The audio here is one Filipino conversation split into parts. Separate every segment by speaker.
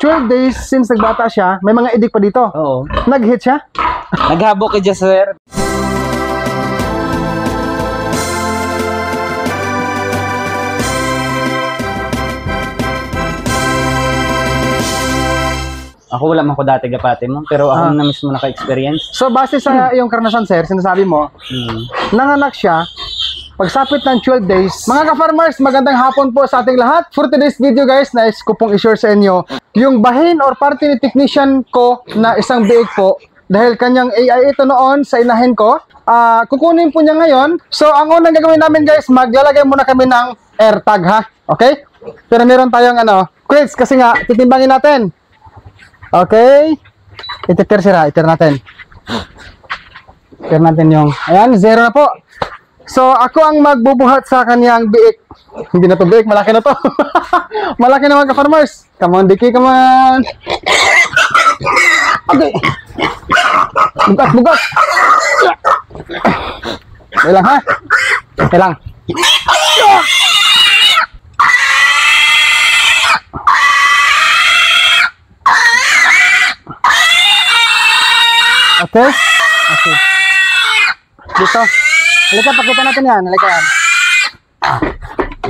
Speaker 1: 12 days since nagbata siya, may mga idik pa dito.
Speaker 2: Oo.
Speaker 1: Nag-hit siya?
Speaker 2: Naghabok ka dyan, sir. Ako wala man ko dati gapati mo, pero ako na mismo naka-experience.
Speaker 1: So, base sa iyong karanasan, sir, sinasabi mo, nanganak siya, pagsapit ng 12 days. Mga ka-farmers, magandang hapon po sa ating lahat. For today's video, guys, nais ko pong i-share sa inyo yung bahin or parte ni technician ko na isang biik po. Dahil kanyang AI ito noon sa inahin ko, kukunin po niya ngayon. So, ang unang gagawin namin, guys, maglalagay muna kami ng AirTag, ha? Okay? Pero meron tayong, quiz, kasi nga, titimbangin natin. Okay. Iter natin. Iter natin yung, ayan, 0 na po. So, ako ang magbubuhat sa kanyang biik. Hindi na to biik, malaki na to. Malaki na mga ka-farmers. Come on, Diki, come on. Okay. Bugat. Ilang, ha? Ilang. Okay? Okay. Dito. Halika, pakita natin yan. Halika yan.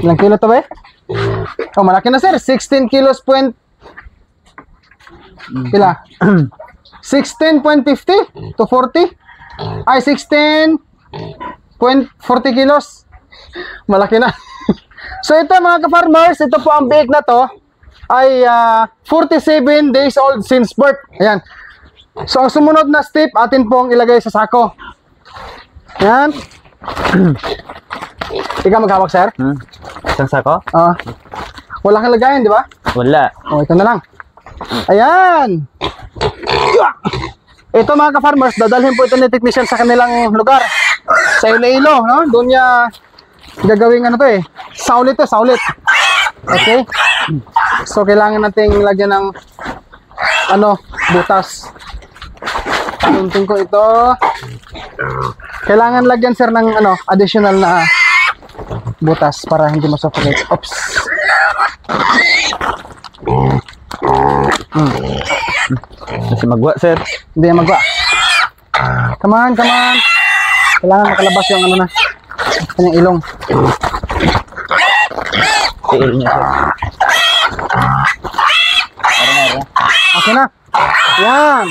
Speaker 1: Ilang kilo to ba eh? Oh, malaki na sir. 16 kilos point... Pila? 16.50 to 40? Ay, 16.40 kilos. Malaki na. So ito mga ka-farmers, ito po ang biik na to ay 47 days old since birth. Ayan. So, ang sumunod na step, atin pong ilagay sa sako. Yan. Ikaw maghawak, sir?
Speaker 2: Isang sako?
Speaker 1: Wala kang lagayan, di ba?
Speaker 2: Wala.
Speaker 1: O, ito na lang. Ayan. Ito mga ka-farmers, dadalhin po ito ni technician sa kanilang lugar. Sa Iloilo, no? Doon niya gagawing saulit to, saulit. Okay? So, kailangan nating lagyan ng butas. Tunting ko ito. Kailangan lagyan sir ng additional na butas para hindi masuffocate. Oops.
Speaker 2: Kasi magwa sir.
Speaker 1: Hindi magwa. Come on. Kailangan makalabas yung kanyang ilong.
Speaker 2: Tiil niya sir.
Speaker 1: Okay na. Yan.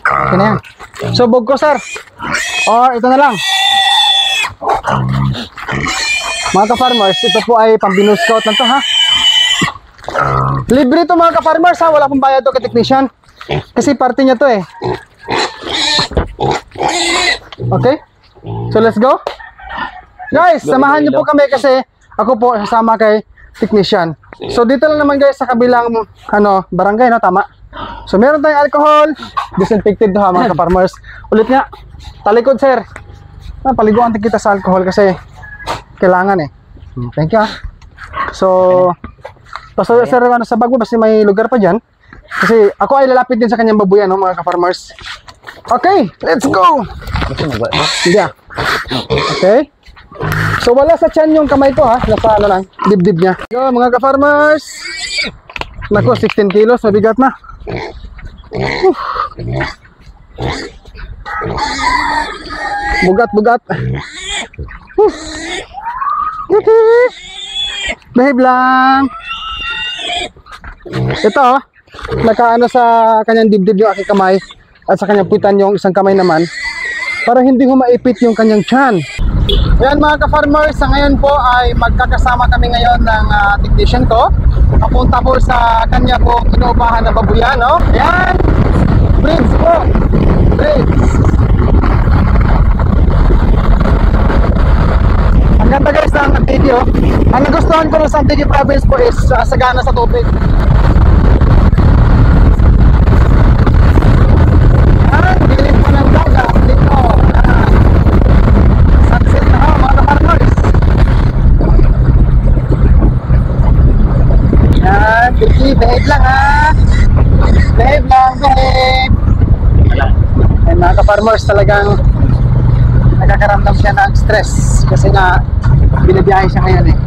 Speaker 1: Okay na yan. So, bug ko, sir. Or, ito na lang. Mga ka-farmers, ito po ay pambinuscout na to, ha? Libre to mga ka-farmers, ha? Wala pong bayad to kay technician. Kasi parte niya to, eh. Okay? So, let's go. Guys, samahan niyo po kami kasi ako po sasama kay technician. So, dito lang naman guys sa kabilang, barangay, no? Tama. So, meron tayong alcohol. Disinfected to ha, mga ka-farmers. Ulit nga. Talikod, sir. Paliguan kita sa alcohol kasi kailangan eh. Thank you ha. So, basta sir, sa bag mo, basta may lugar pa dyan. Kasi ako ay lalapit din sa kanyang babuyan, no, mga ka-farmers. Okay, let's go. Hindi ah. Okay. So, wala sa tiyan yung kamay ko ha. Nasa lang, dibdib niya. Go, mga ka-farmers. Naku, 16 kilos, mabigat na. Bugat. Behave lang. Ito, nakaano sa kanyang dibdib yung aking kamay at sa kanyang puwitan yung isang kamay naman para hindi humaipit yung kanyang tiyan. Ayan mga ka-farmers, sa ngayon po ay magkakasama kami ngayon ng technician ko. Papunta po sa kanya po inuupahan na babuyan, no? Ayan! Bridge po! Bridge! Ang ganda guys ng video. Ang nagustuhan ko sa Antique Province po is sagana sa tubig. Ayan! Bilip po ng dagat dito. Sunset na mga ka-farmers. Ayan! Behave lang ha! Behave lang! Ayan mga ka-farmers, talagang nakakaramdam siya ng stress kasi nga binabiyahe siya ngayon eh.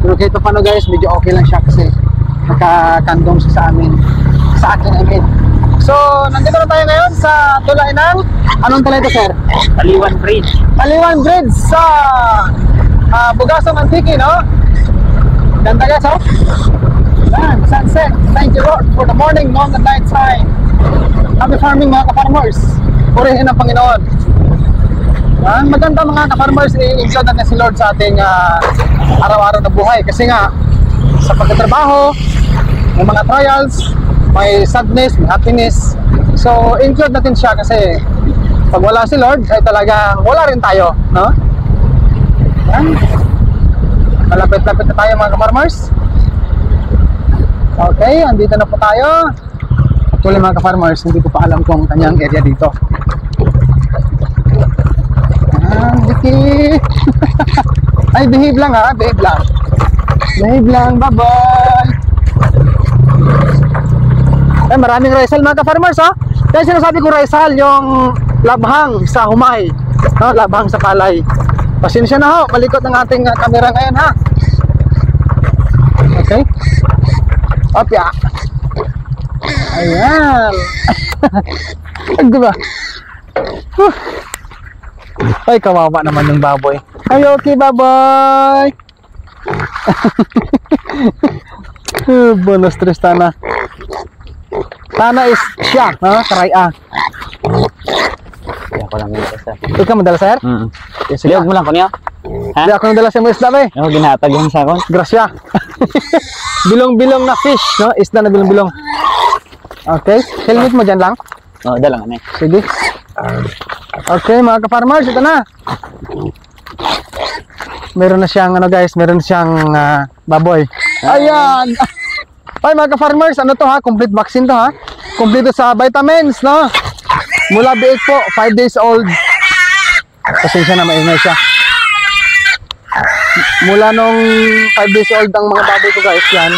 Speaker 1: Pero kahit paano guys, medyo okay lang siya kasi nakakandong siya sa amin. Sa akin, I mean. So, nandito na tayo ngayon sa tulay ng, anong tulay ito, sir?
Speaker 2: Taliwan Bridge.
Speaker 1: Taliwan Bridge sa Bugasong Antique, no? Ganda guys, oh. Yan, sunset. Thank you Lord for the morning, noon, and night time. Happy farming mga ka-farmers. Purihin ang Panginoon. Yan, maganda mga ka-farmers, i-include natin si Lord sa ating araw-araw na buhay. Kasi nga, sa pagkatrabaho, may mga trials, may sadness, may happiness. So, include natin siya kasi pag wala si Lord, ay talagang wala rin tayo, no? Yan. Malapit-lapit na tayo mga ka-farmers. Okay, andito na po tayo. Actually mga ka-farmers, hindi ko pa alam kung kanyang area dito. Diki. Ay, behave lang ha, behave lang. Behave lang, bye-bye. Ay, maraming Rizal mga ka-farmers, ha? Kaya sinasabi ko Rizal, yung labhang sa humay, no? Labhang sa palay. Pasensya na ho, malikot ng ating camera ngayon, ha? Okay. Opya. Ayan. Diba? Ay, kawawa naman yung baboy. Ay, okay, baboy. Bonus Tristana. Tana is siya, ha? Karaya.
Speaker 2: Kaya ko lang yun, sir.
Speaker 1: Ikaw madala, sir?
Speaker 2: Yes, liog mo lang ko niya. Ha?
Speaker 1: Hindi ako nadala sa mga isda, be.
Speaker 2: Ako ginatag yung sa akon.
Speaker 1: Grasya. Bilong-bilong na fish, no? Isda na bilong-bilong. Okay. Helmet mo dyan lang.
Speaker 2: Oo, dala nga na.
Speaker 1: Sige. Okay, mga ka-farmers, ito na. Meron na siyang, ano guys, meron na siyang baboy. Ayan. Ay, mga ka-farmers, ano to ha? Complete vaccine to ha? Complete sa vitamins, no? Mula biik po, 5 days old. Pasensya na, maingay siya. Mula nung 5 days old ang mga baboy ko guys, yan.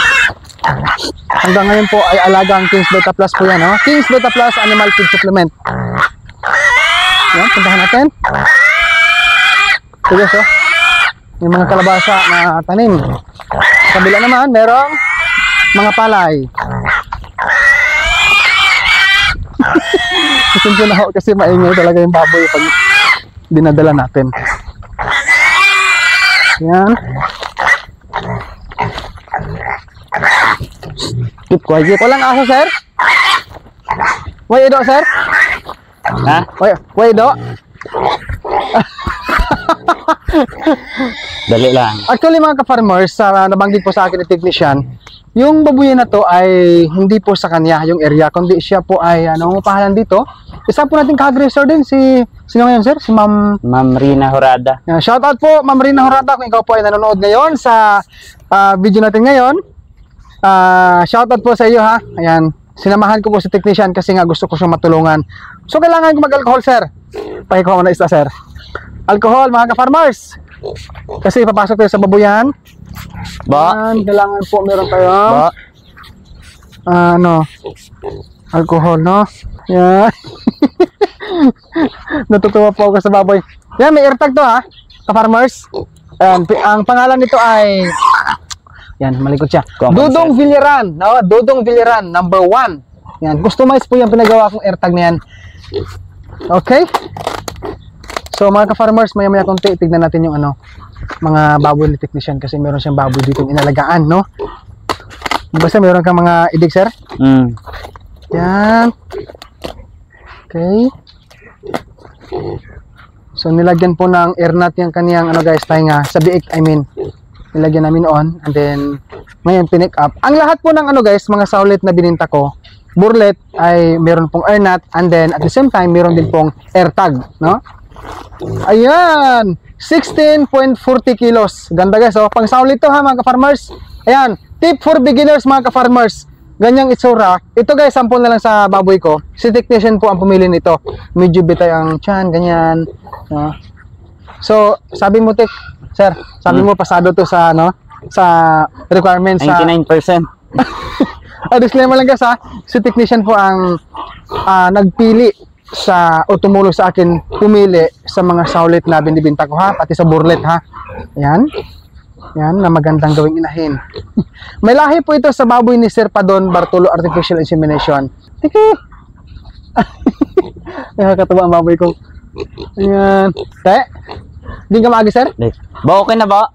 Speaker 1: Hanggang ngayon po ay alagang King's Beta Plus po yan, no? King's Beta Plus Animal Feed Supplement. Yan, puntahan natin. Sige, so. Yung mga kalabasa na tanim. Sa kabila naman, merong mga palay. Pasensya na ho kasi maingay talaga yung baboy pag dinadala natin. Yan. Keep quiet. Walang aso, sir? Wait, do, sir?
Speaker 2: Ha?
Speaker 1: Wait, do?
Speaker 2: Dali lang.
Speaker 1: Actually, mga ka-farmers, nabanggit po sa akin ni technician, yung babuyan na to ay hindi po sa kanya yung area, kundi siya po ay nangungupahan dito. Isa po natin ka-aggressor din, sino ngayon, sir? Si Ma'am
Speaker 2: Rina Horada.
Speaker 1: Shout out po, Ma'am Rina Horada, kung ikaw po ay nanonood ngayon sa video natin ngayon. Shout out po sa iyo ha. Ayan, sinamahan ko po si technician kasi nga gusto ko siyang matulungan. So kailangan ko mag-alcohol, sir. Pakikuha mo na isa, sir. Alcohol, mga ka-farmers. Kasi papasok tayo sa babuyan.
Speaker 2: Ba?
Speaker 1: Ayan, kailangan po meron kayo.
Speaker 2: Ba?
Speaker 1: Alcohol, no? Yan. Natutuwa po ako sa baboy. Yan, may airtag to ha, ka-farmers. Ayan, ang pangalan nito ay, yan, malikot siya. Dudong Villaran, no? Dudong Villaran, number 1. Yan, customize po yung pinagawa kong airtag na yan. Okay? So mga ka-farmers, maya-maya konti, tignan natin yung mga baboy ni technician kasi meron siyang baboy dito inalagaan, no? Basta meron kang mga idig, sir? Yan. Okay. So nilagyan po ng airnut yung kaniyang guys, tainga sa biik, I mean. Nilagyan namin on and then ngayon pinick up. Ang lahat po ng guys, mga saulit na bininta ko, burlet ay meron pong airnut and then at the same time meron din pong air tag, no? Ayan, 16.40 kilos. Ganda guys, oh. Pang saulit to ha mga ka-farmers. Ayan, tip for beginners mga ka-farmers. Ganyang itsura. Ito guys, sample na lang sa baboy ko. Si technician po ang pumili nito. Medyo bitay ang tiyan, ganyan. So, sabi mo sir, sabi mo pasado to sa sa requirements
Speaker 2: 99%.
Speaker 1: Disclaimer lang guys ha. Si technician po ang nagpili o tumulong sa akin pumili sa mga saulit na binibinta ko ha, pati sa burlet ha. Ayan. Yan, na magandang gawing inahin. May lahi po ito sa baboy ni Sir Padon Bartolo Artificial Insemination. Tiki! Nakakatawa ang baboy ko. Ayan. Te, hindi ka maagi, sir?
Speaker 2: Ba, okay na ba?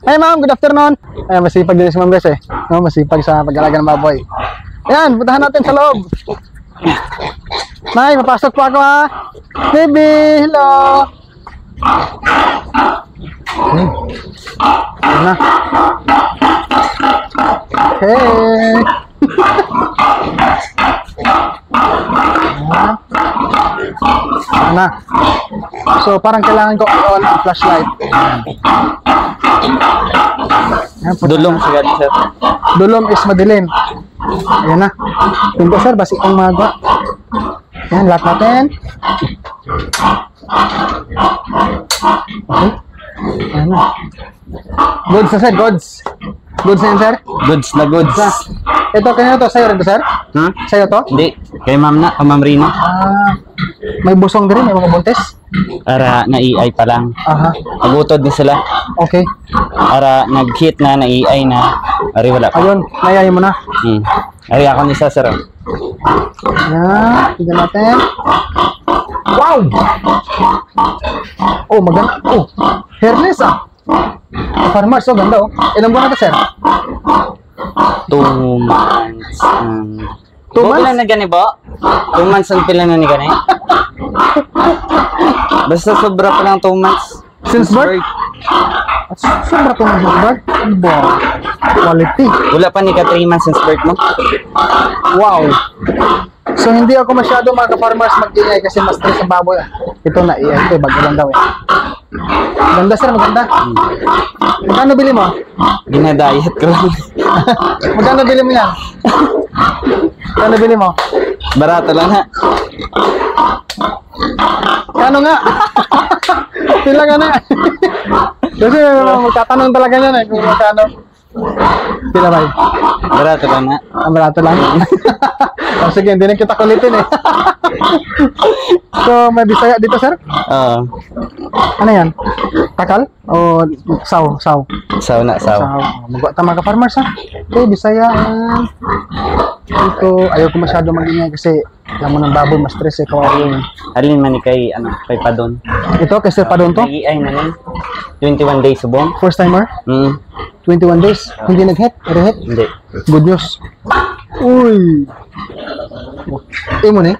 Speaker 1: Hey, ma'am, good afternoon. Ayan, masipag din si Ma'am Bes, eh. No, masipag sa pag-alaga ng baboy. Ayan, puntahan natin sa loob. Nay, papasok po ako, ha? Baby, hello. Okay. Ayan na. Okay. Ayan na. So, parang kailangan ko on ang flashlight. Ayan,
Speaker 2: Dulong siya, sir.
Speaker 1: Dulong is madilim. Ayan na. Tingko, sir, basi kong magawa. Ayan, lahat natin. Okay. Ayan na. Goods na, sir, goods. Goods na yan, sir?
Speaker 2: Goods na goods.
Speaker 1: Ito, kanina to, sa'yo rin to, sir? Sa'yo to?
Speaker 2: Hindi. Kay ma'am na, kay ma'am Rina.
Speaker 1: May busong din, may mga buntis?
Speaker 2: Para na-EI pa lang.
Speaker 1: Aha.
Speaker 2: Nagutod na sila.
Speaker 1: Okay.
Speaker 2: Para nag-hit na, na-EI na. Ari, wala pa.
Speaker 1: Ayun, nayayin mo na.
Speaker 2: Ari, ako ni sir.
Speaker 1: Ayan, tignan natin. Wow! Oh, maganda. Oh, hairless, ah. Farmers, oh, ganda, oh. Ilang buwan na to, sir?
Speaker 2: 2 months.
Speaker 1: 2 months?
Speaker 2: Pila na gani ba? 2 months ang pila na ni gani? Basta sobra pa lang 2 months.
Speaker 1: Since birth? Sobra to ng birth? Wow. Quality.
Speaker 2: Wala pa ni ka 3 months since birth mo?
Speaker 1: Wow. So, hindi ako masyado mga ka-farmers mag-ingay kasi mas stress ang baboy. Ito na, ito, bago lang daw, eh. Maganda, sir, maganda. Magkano bili mo?
Speaker 2: Ginadiet ko lang.
Speaker 1: Magkano bili mo yan? Magkano bili mo?
Speaker 2: Barato lang ha.
Speaker 1: Kano nga? Pila ka na. Kasi magtatanong talaga yan, eh, kung magkano. Pila ba?
Speaker 2: Barato lang ha.
Speaker 1: Ang barato lang. Oh, sige, hindi na kita kulitin, eh. So, may Bisaya dito, sir?
Speaker 2: Oo.
Speaker 1: Ano yan? Takal? O saw? Saw.
Speaker 2: Saw na, saw.
Speaker 1: Magwa tama ka farmers, ha? Okay, Bisaya. Ito, ayaw ko masyado mag-ingay kasi alam mo ng baboy, mas stress, eh. Kawawa yun.
Speaker 2: Alin man ni kay, kay Padon.
Speaker 1: Ito, kay Sir Padon to?
Speaker 2: Nag-EI na nun. 21 days subong.
Speaker 1: First timer? 21 days. Hindi nag-hit? Re-hit?
Speaker 2: Hindi.
Speaker 1: Good news. Uy! Mo ni?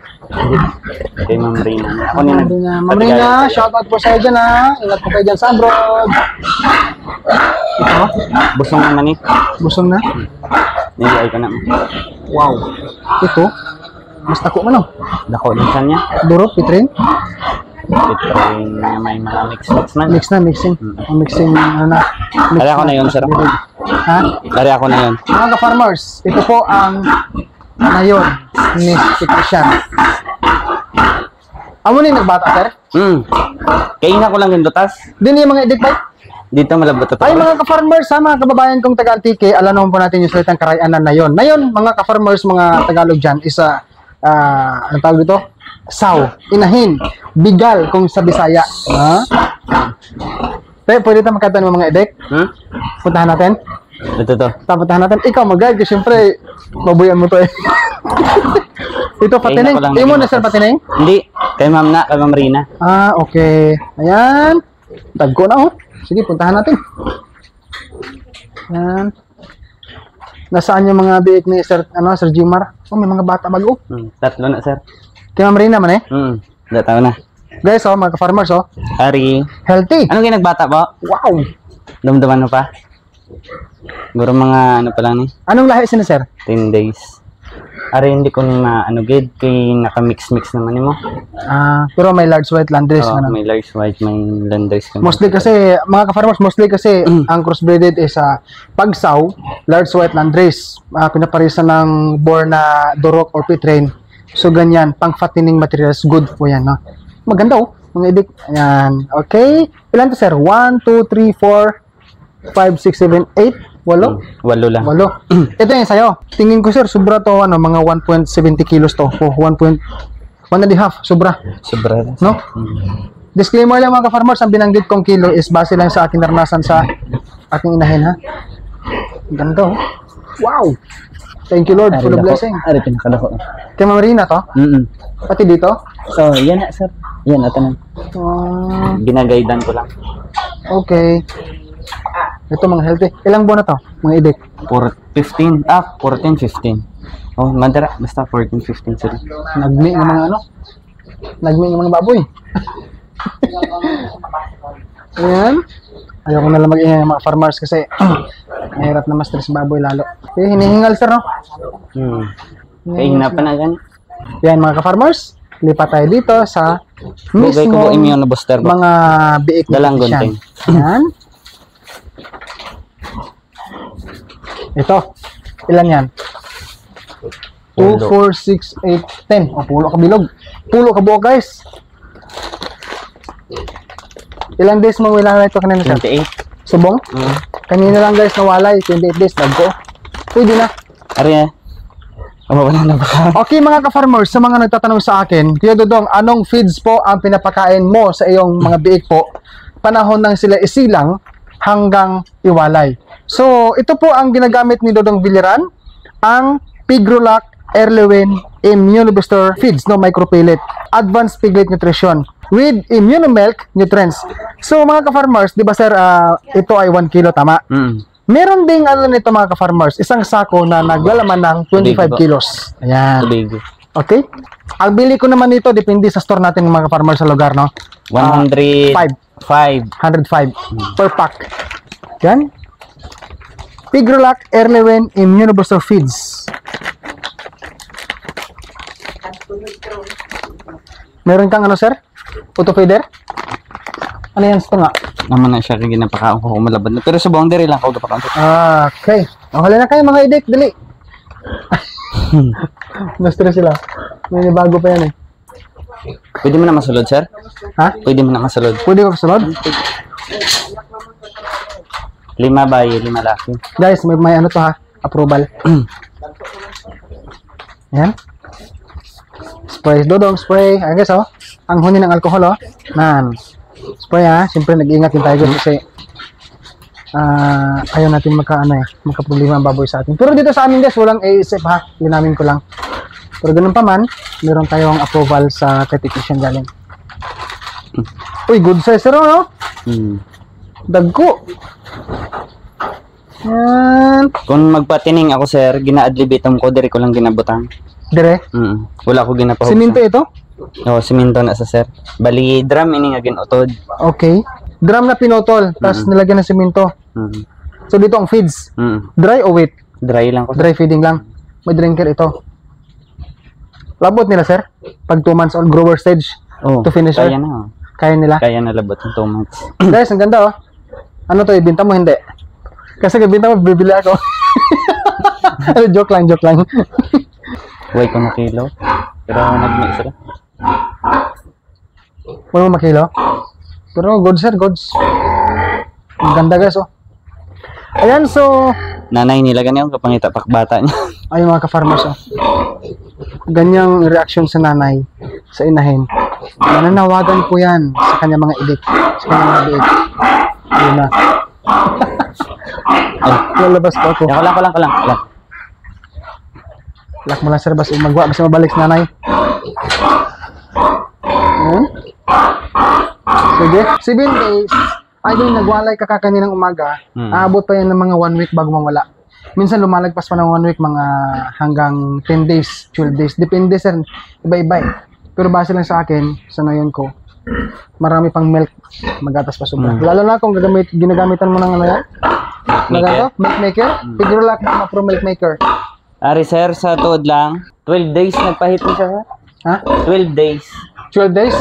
Speaker 2: Kay Ma'am Rina. Ako ni
Speaker 1: Ma'am Rina, shoutout po sa'yo dyan, ha? Ingat po kayo dyan sa abroad. Ito?
Speaker 2: Busong naman ni.
Speaker 1: Busong na?
Speaker 2: Nag-EI ka na.
Speaker 1: Wow. Ito? Mas tako man, oh.
Speaker 2: Dako din sa niya.
Speaker 1: Duro, pitrin?
Speaker 2: Pitrin na may mga mix man.
Speaker 1: Mix na, mixing. Ang mixing, ano na.
Speaker 2: Ari ako na yun, sir.
Speaker 1: Ha?
Speaker 2: Ari ako na yun.
Speaker 1: Mga ka-farmers, ito po ang nayon ni si Christian. Amo ni nagbata, sir?
Speaker 2: Kaina ko lang yung dutas.
Speaker 1: Din yung mga edit bike?
Speaker 2: Dito malabot ito.
Speaker 1: Ay, mga ka-farmers, ha, mga kababayan kong taga-Antique, alam naman po natin yung salitang karayanan na yon. Na yun, mga ka-farmers, mga Tagalog dyan, isa, ano tawag dito? Saw, inahin, bigal kung sa Bisaya. Ha? Pero pwede tayo makita ng mga edek? Puntahan natin?
Speaker 2: Ito.
Speaker 1: Puntahan natin. Ikaw mag-guide kasi syempre, babuyan mo to, eh. Ito, patining. Hindi mo na, sir, patining?
Speaker 2: Hindi. Kay Ma'am na, kay Ma'am Rina.
Speaker 1: Okay. Ayan. Tagko na, oh. Sige, puntahan natin. Ayan. Nasaan yung mga biik ni Sir, Sir Jimar? Oh, may mga bata bago.
Speaker 2: 3 na, sir.
Speaker 1: Kaya Ma'am Rina man, eh.
Speaker 2: Dataw na.
Speaker 1: Guys, oh, mga ka-farmers, oh.
Speaker 2: Ari.
Speaker 1: Healthy.
Speaker 2: Anong ginagbata po?
Speaker 1: Wow.
Speaker 2: Damdaman mo pa? Guro mga, pa lang ni?
Speaker 1: Anong lahi sila, sir?
Speaker 2: 10 days. Ari, hindi ko na, gid, kay naka-mix-mix naman mo.
Speaker 1: Pero may large white landrace.
Speaker 2: May large white, may landrace.
Speaker 1: Mostly kasi, mga ka-farmers, ang crossbreeded is pagsaw, large white landrace. Pinaparisan ng boar na durok or pitrain. So, ganyan, pang-fattening materials, good po yan, no? Maganda, oh. Mga edik. Ayan. Okay. Ilan to, sir? 1, 2, 3, 4, 5, 6, 7, 8, 8?
Speaker 2: 8 lang.
Speaker 1: 8. Ito yung sa'yo. Tingin ko, sir, sobra to, mga 1.70 kilos to. 1.5, sobra.
Speaker 2: Sobra.
Speaker 1: No? Disclaimer lang mga ka-farmers, ang binanggit kong kilo is base lang sa aking naranasan sa aking inahin ha. Ganda oh. Wow! Thank you Lord for the blessing.
Speaker 2: Ari pinakalako.
Speaker 1: Kay Marina to? Pati dito?
Speaker 2: So, yan na sir. Yan na tanan. Ginagaydan ko lang.
Speaker 1: Okay. Ito mga healthy. Ilang buwan na to? Mga idik?
Speaker 2: 14, 15. Oh, madara. Basta 14, 15 sila.
Speaker 1: Nagmi ng mga ano? Nagmi ng mga baboy. Ayan. Ayoko na lang mag-ingay mga farmers kasi mahirap na ma-stress baboy lalo. Okay, hinihingal sir no?
Speaker 2: Kaya hinapan na gan.
Speaker 1: Yan mga ka-farmers. Lipat tayo dito sa
Speaker 2: Bugay ko
Speaker 1: mismo
Speaker 2: po immune booster ko.
Speaker 1: mga biik na
Speaker 2: Dalang
Speaker 1: nutrition.
Speaker 2: gunting.
Speaker 1: Yan. Ito. Ilan yan? 2, 4, 6, 8, 10. O, pulo ka bilog. Pulo ka buo, guys. Ilang days mo wala ito kanina siya?
Speaker 2: 28.
Speaker 1: Subong? Kanina lang, guys, nawalay. 28 days. Nagko. Pwede na.
Speaker 2: Ari na. Wala na ba?
Speaker 1: Okay, mga ka-farmers, sa mga nagtatanong sa akin, Kuya Dodong, anong feeds po ang pinapakain mo sa iyong mga biik po? Panahon nang sila isilang hanggang iwalay. So, ito po ang ginagamit ni Dodong Villarán, ang Pigrolac Airlewin Immunobooster Feeds, no, micropellet, Advanced Piglet Nutrition with Immunomilk Nutrients. So, mga ka-farmers, di ba sir, ito ay 1 kilo, tama? Meron ding ano nito mga ka-farmers, isang sako na naglalaman ng 25 kilos. Ayan.
Speaker 2: Tubig.
Speaker 1: Okay? Ang bili ko naman nito, depende sa store natin mga ka-farmers sa lugar, no?
Speaker 2: 105.
Speaker 1: 105 per pack. Yan. Pigrolac Airlewin Immunobooster Feeds. Meron kang ano, sir? Auto feeder? Ano yan ito nga?
Speaker 2: Naman na siya kaya ginapakaon ko kung malabad na. Pero sa boundary lang ako napakaon.
Speaker 1: Okay. Huli na kayo mga idik, dali. Na-stress sila. May bago pa yan eh.
Speaker 2: Pwede mo na masulod, sir?
Speaker 1: Ha?
Speaker 2: Pwede mo na masulod.
Speaker 1: Pwede ko kasunod?
Speaker 2: 5 bayi, 5 laki.
Speaker 1: Guys, may ano to ha? Approval. Yan. Spray. Dodong spray. Ayan guys oh. Ang huni ng alcohol oh. Nan. Spray ha. Siyempre nag-iingat din tayo guys kasi ayaw natin magka-problema ang baboy sa atin. Pero dito sa amin guys, walang ASF ha. Linamin ko lang. Pero ganun pa man, meron tayong approval sa certification galing. Uy, good size sir no? Dagko. Yan.
Speaker 2: Kung magpatining ako, sir, gina-adlibitom ko, diri ko lang ginabutang.
Speaker 1: Dire?
Speaker 2: Wala ko ginapahubsan.
Speaker 1: Siminto ito?
Speaker 2: Oo, siminto na sa sir. Bali, drum ini nga ginutod.
Speaker 1: Okay. Drum na pinotol, tapos nilagyan ng siminto. So dito ang feeds. Dry o wet?
Speaker 2: Dry lang ko.
Speaker 1: Dry feeding lang. May drinker ito. Labot nila sir? Pag 2 months old grower stage to finish.
Speaker 2: Kaya na.
Speaker 1: Kaya nila?
Speaker 2: Kaya na labot ng 2 months.
Speaker 1: Guys, ang ganda oh. Ano to, ibinta mo hindi? Kasi ibinta mo, bibili ako. Joke lang, joke lang.
Speaker 2: Huwag ko na kilo. Pero nag-mix sila.
Speaker 1: Wala mo makilo? Pero good sir, goods. Ang ganda guys oh. Ayan, so
Speaker 2: Nanay nila ganyan kapangita pakbata niya.
Speaker 1: ay mga ka-farmers oh. Ganyang reaction sa nanay sa inahin. Nananawagan po yan sa kanya mga idik. Sa kanya mga biik. Ayun na. Lalabas po ako.
Speaker 2: Ko lang.
Speaker 1: Lock mo lang sir, basta magwa, basta mabalik sa nanay. Ayan. Sige, 7 days. Ay, doon nagwalay ka kaninang umaga. Aabot pa yan ng mga 1 week bago mawala. Minsan lumalagpas pa ng 1 week, mga hanggang 10 days, 12 days. Depende sir, iba-iba eh. Pero base lang sa akin, sa ngayon ko, marami pang milk, magatas pa sobra. Lalo na kung ginagamitan mo ng ano yan? Milk maker? Pigrolac na pro milk maker.
Speaker 2: Ari sir, sa tuod lang, 12 days nagpahit mo siya, sir?
Speaker 1: Ha?
Speaker 2: 12 days.
Speaker 1: 12 days?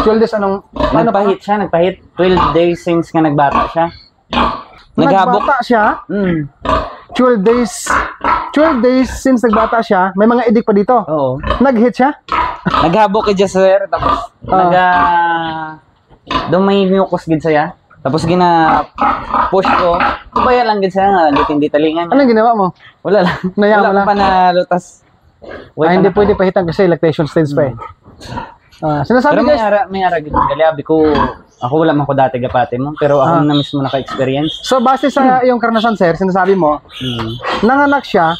Speaker 1: 12 days anong...
Speaker 2: Nagpahit siya, nagpahit. 12 days since nga nagbata siya. Naghabok.
Speaker 1: Nagbata siya? 12 days since nagbata siya, may mga idik pa dito.
Speaker 2: Oo.
Speaker 1: Nag-hit siya?
Speaker 2: Naghabok ka dyan, sir. Tapos, doon may mucus gid saya. Tapos push ko. Kubaya lang gid saya nga, hindi talingan.
Speaker 1: Anong ginawa mo?
Speaker 2: Wala lang.
Speaker 1: Nayaan mo
Speaker 2: Wala
Speaker 1: lang?
Speaker 2: pa na lutas.
Speaker 1: Hindi pwede pahitan kasi lactation stage pa eh. Sinasabi
Speaker 2: Pero
Speaker 1: guys,
Speaker 2: may ara gid galiabi ko. Ako wala man ko dati gapate mo, pero ako na mismo naka-experience.
Speaker 1: so base sa iyong karanasan sir, sinasabi mo, nanganak siya,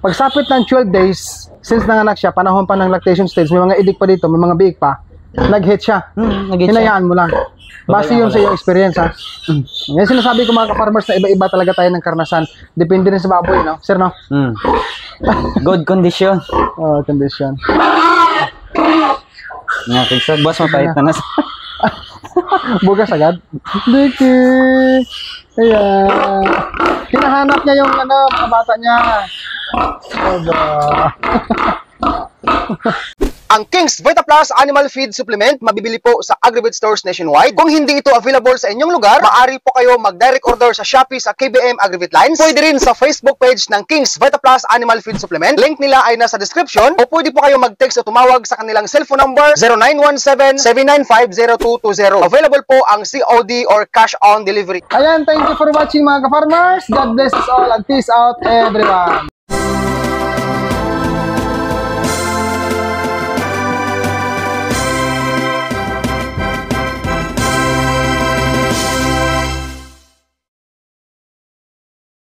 Speaker 1: pagsapit ng 12 days, since nanganak siya, panahon pa ng lactation stage, may mga idik pa dito, may mga biik pa, nag-hit siya.
Speaker 2: Nag-hit siya.
Speaker 1: Hinayaan mo lang. Base yun sa iyong experience, ha? Yan sinasabi ko mga ka-farmers na iba-iba talaga tayo ng karanasan. Depende rin sa baboy, no? Sir, no?
Speaker 2: Good condition.
Speaker 1: Oh, condition.
Speaker 2: Nga, kagsa, boss, mapait na nas.
Speaker 1: Bugas agad. Diki. Ayan. Hinahanap niya yung mga bata niya. Aba. Ang King's Vita Plus Animal Feed Supplement mabibili po sa Agri-Vet stores nationwide. Kung hindi ito available sa inyong lugar, maaari po kayo mag-direct order sa Shopee sa KBM Agri-Vet Lines. Pwede rin sa Facebook page ng King's Vita Plus Animal Feed Supplement. Link nila ay nasa description. O pwede po kayo mag-text o tumawag sa kanilang cellphone number 0917-795-0220. Available po ang COD or cash on delivery. Ayan, thank you for watching mga ka-farmers. God bless us all and peace out everyone.